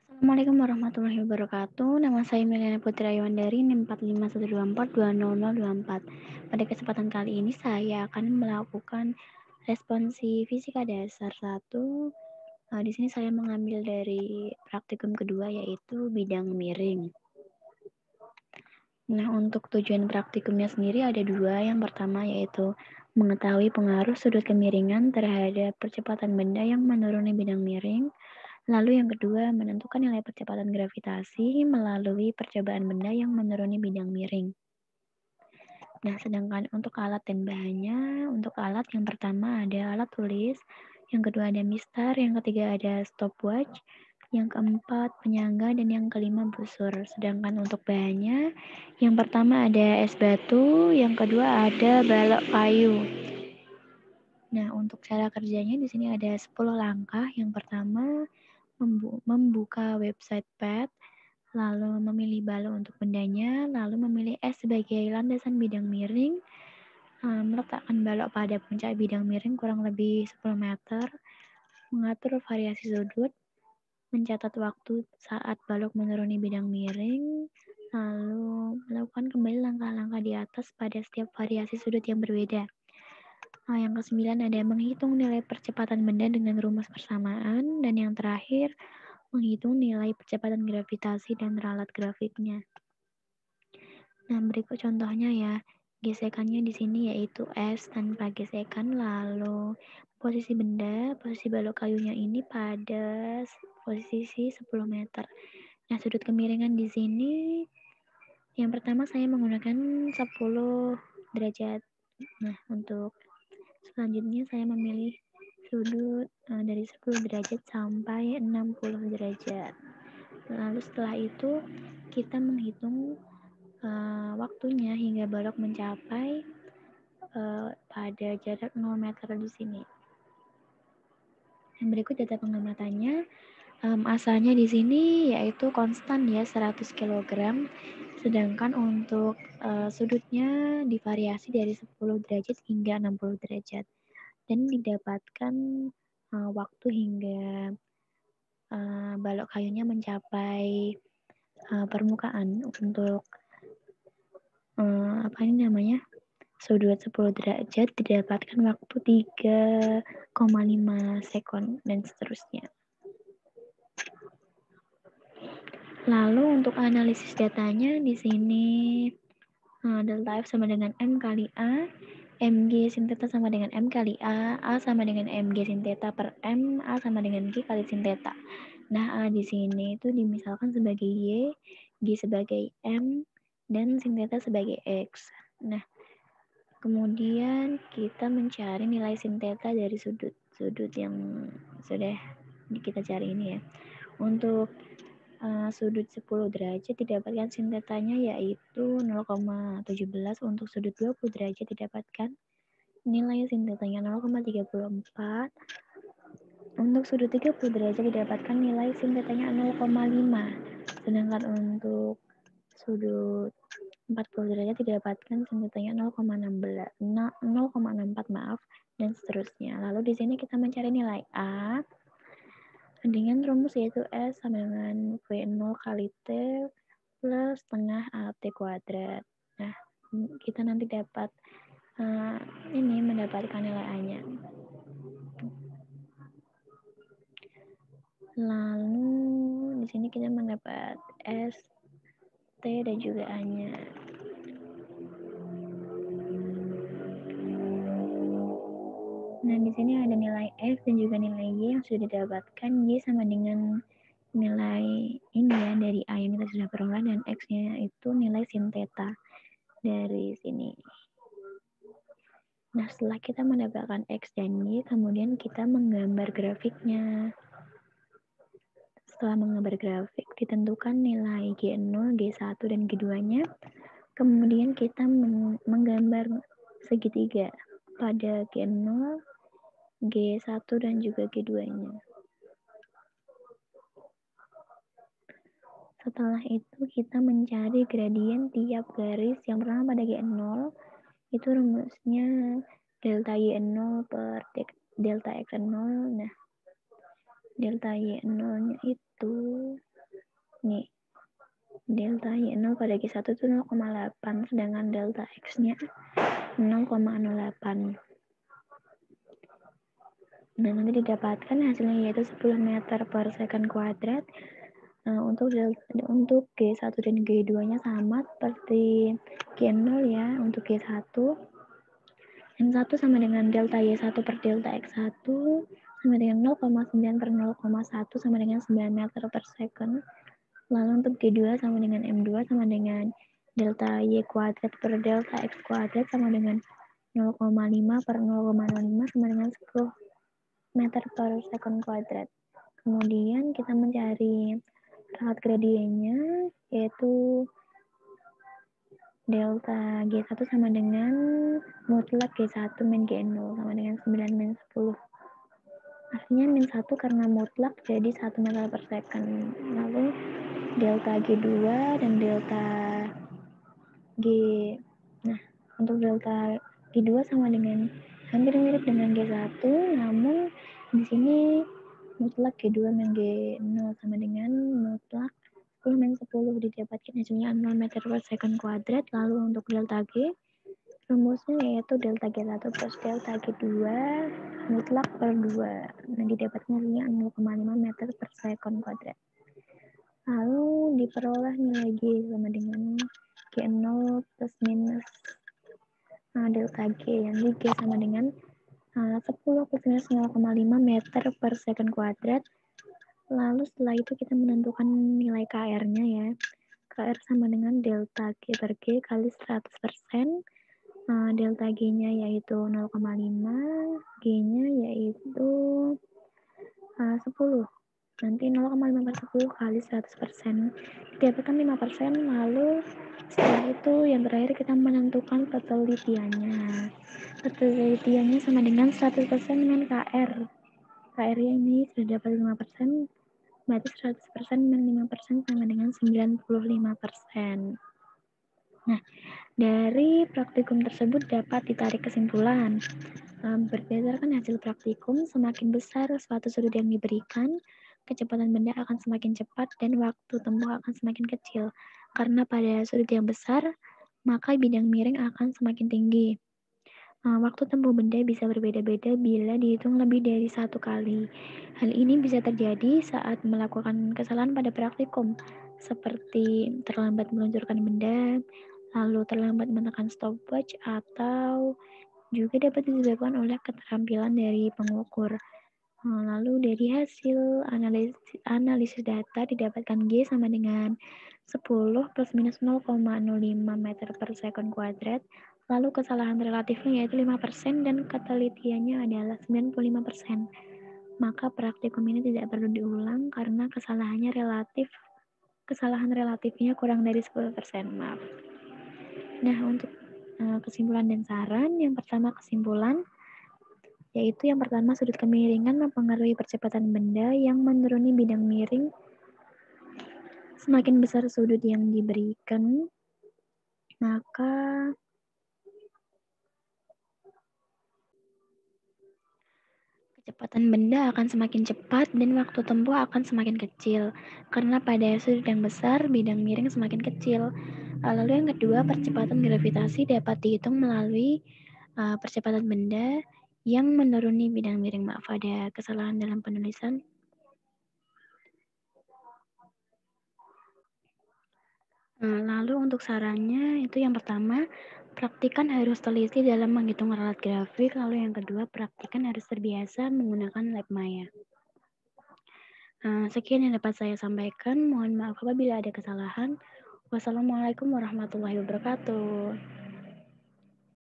Assalamualaikum warahmatullahi wabarakatuh. Nama saya Meliana Putri Ayuandari, NIM 4512420024. Pada kesempatan kali ini saya akan melakukan responsi fisika dasar 1. Di sini saya mengambil dari praktikum kedua yaitu bidang miring. Nah, untuk tujuan praktikumnya sendiri ada dua. Yang pertama yaitu mengetahui pengaruh sudut kemiringan terhadap percepatan benda yang menuruni bidang miring. Lalu yang kedua, menentukan nilai percepatan gravitasi melalui percobaan benda yang menuruni bidang miring. Nah, sedangkan untuk alat dan bahannya, untuk alat yang pertama ada alat tulis, yang kedua ada mistar, yang ketiga ada stopwatch, yang keempat penyangga, dan yang kelima busur. Sedangkan untuk bahannya, yang pertama ada es batu, yang kedua ada balok kayu. Nah, untuk cara kerjanya di sini ada 10 langkah. Yang pertama, membuka website pad, lalu memilih balok untuk bendanya, lalu memilih es sebagai landasan bidang miring, meletakkan balok pada puncak bidang miring kurang lebih 10 meter, mengatur variasi sudut, mencatat waktu saat balok menuruni bidang miring, lalu melakukan kembali langkah-langkah di atas pada setiap variasi sudut yang berbeda. Yang ke-9 ada menghitung nilai percepatan benda dengan rumus persamaan, dan yang terakhir menghitung nilai percepatan gravitasi dan ralat grafiknya. Nah, berikut contohnya ya. Gesekannya di sini yaitu S tanpa gesekan, lalu posisi benda, posisi balok kayunya ini pada posisi 10 meter. Nah, sudut kemiringan di sini yang pertama saya menggunakan 10 derajat. Nah, untuk selanjutnya saya memilih sudut dari 10 derajat sampai 60 derajat. Lalu setelah itu kita menghitung waktunya hingga balok mencapai pada jarak 0 meter di sini. Dan berikut data pengamatannya. Asalnya di sini yaitu konstan ya 100 kg, sedangkan untuk sudutnya divariasi dari 10 derajat hingga 60 derajat. Dan didapatkan waktu hingga balok kayunya mencapai permukaan untuk apa ini namanya, sudut 10 derajat didapatkan waktu 3,5 sekon dan seterusnya. Lalu untuk analisis datanya di sini delta F sama dengan M kali A, MG sin theta sama dengan M kali A sama dengan MG sin theta per M, A sama dengan G kali sin theta. Nah, A di sini itu dimisalkan sebagai Y, G sebagai M, dan sin theta sebagai X. Nah, kemudian kita mencari nilai sin theta dari sudut yang sudah kita cari ini ya. Untuk sudut 10 derajat didapatkan sin tetanya yaitu 0,17, untuk sudut 20 derajat didapatkan nilai sin tetanya 0,34, untuk sudut 30 derajat didapatkan nilai sin tetanya 0,5, sedangkan untuk sudut 40 derajat didapatkan sin tetanya 0,64 dan seterusnya. Lalu di sini kita mencari nilai A dengan rumus yaitu S sama dengan V0 kali T plus setengah AT kuadrat. Nah, kita nanti dapat mendapatkan nilai A-nya. Lalu di sini kita mendapat S, T, dan juga A-nya. Nah, di sini ada nilai X dan juga nilai Y yang sudah didapatkan. Y sama dengan nilai ini ya dari A yang kita sudah peroleh, dan X-nya itu nilai sin theta dari sini. Nah, setelah kita mendapatkan X dan Y, kemudian kita menggambar grafiknya. Setelah menggambar grafik, ditentukan nilai G0, G1, dan G2-nya. Kemudian kita menggambar segitiga pada G0, G1, dan juga G2-nya. Setelah itu kita mencari gradien tiap garis. Yang pertama pada G0, itu rumusnya delta Y0 per delta X0. Nah, delta Y0-nya itu Nih, delta Y0 pada G1 itu 0,8, sedangkan delta X-nya 0,08. Nah, nanti didapatkan hasilnya yaitu 10 meter per second kuadrat. Untuk G1 dan G2-nya sama seperti G0 ya, untuk G1. M1 sama dengan delta Y1 per delta X1 sama dengan 0,9 per 0,1 sama dengan 9 meter per second. Lalu untuk G2 sama dengan M2 sama dengan delta Y kuadrat per delta X kuadrat sama dengan 0,5 per 0,05 sama dengan 10 meter per second kuadrat. Kemudian kita mencari ralat gradiennya, yaitu delta G1 sama dengan mutlak G1 min G0 sama dengan 9 min 10. Artinya min 1 karena mutlak jadi 1 meter per second. Lalu delta G2 dan delta G. Nah, untuk delta G2 sama dengan hampir mirip dengan G1, namun di sini mutlak G2 min G0 sama dengan mutlak 10 min 10, didapatkan hasilnya 0 meter per second kuadrat. Lalu untuk delta G, rumusnya yaitu delta G1 plus delta G2 mutlak per 2. Nah, didapatkan hasilnya 0,5 meter per second kuadrat. Lalu diperoleh nilai G sama dengan G0 plus minus delta G, yang G sama dengan 10 plus minus 0,5 meter per second kuadrat. Lalu setelah itu kita menentukan nilai KR-nya ya. KR sama dengan delta G per G kali 100%. Delta G-nya yaitu 0,5, G-nya yaitu 10. Nanti 0,5 per 10 kali 100%. Didapatkan 5%, lalu setelah itu yang terakhir kita menentukan ketelitiannya. Ketelitiannya sama dengan 100% dengan KR. KR-nya ini sudah dapat 5%, berarti 100% min 5% sama dengan 95%. Nah, dari praktikum tersebut dapat ditarik kesimpulan. Berdasarkan hasil praktikum, semakin besar suatu sudut yang diberikan, kecepatan benda akan semakin cepat dan waktu tempuh akan semakin kecil. Karena pada sudut yang besar, maka bidang miring akan semakin tinggi. Waktu tempuh benda bisa berbeda-beda bila dihitung lebih dari satu kali. Hal ini bisa terjadi saat melakukan kesalahan pada praktikum, seperti terlambat meluncurkan benda, lalu terlambat menekan stopwatch, atau juga dapat disebabkan oleh keterampilan dari pengukur. Lalu dari hasil analisis data didapatkan G sama dengan 10 plus minus 0,05 meter per second kuadrat. Lalu kesalahan relatifnya yaitu 5% dan ketelitiannya adalah 95%. Maka praktikum ini tidak perlu diulang karena kesalahan relatifnya kurang dari 10%. Maaf. Nah, untuk kesimpulan dan saran, yang pertama kesimpulan, yaitu yang pertama sudut kemiringan mempengaruhi percepatan benda yang menuruni bidang miring. Semakin besar sudut yang diberikan, maka kecepatan benda akan semakin cepat dan waktu tempuh akan semakin kecil. Karena pada sudut yang besar, bidang miring semakin kecil. Lalu yang kedua, percepatan gravitasi dapat dihitung melalui percepatan benda yang menuruni bidang miring. Maaf, ada kesalahan dalam penulisan. Lalu untuk sarannya itu yang pertama, praktikan harus teliti dalam menghitung ralat grafik. Lalu yang kedua, praktikan harus terbiasa menggunakan lab maya. Sekian yang dapat saya sampaikan. Mohon maaf apabila ada kesalahan. Wassalamualaikum warahmatullahi wabarakatuh.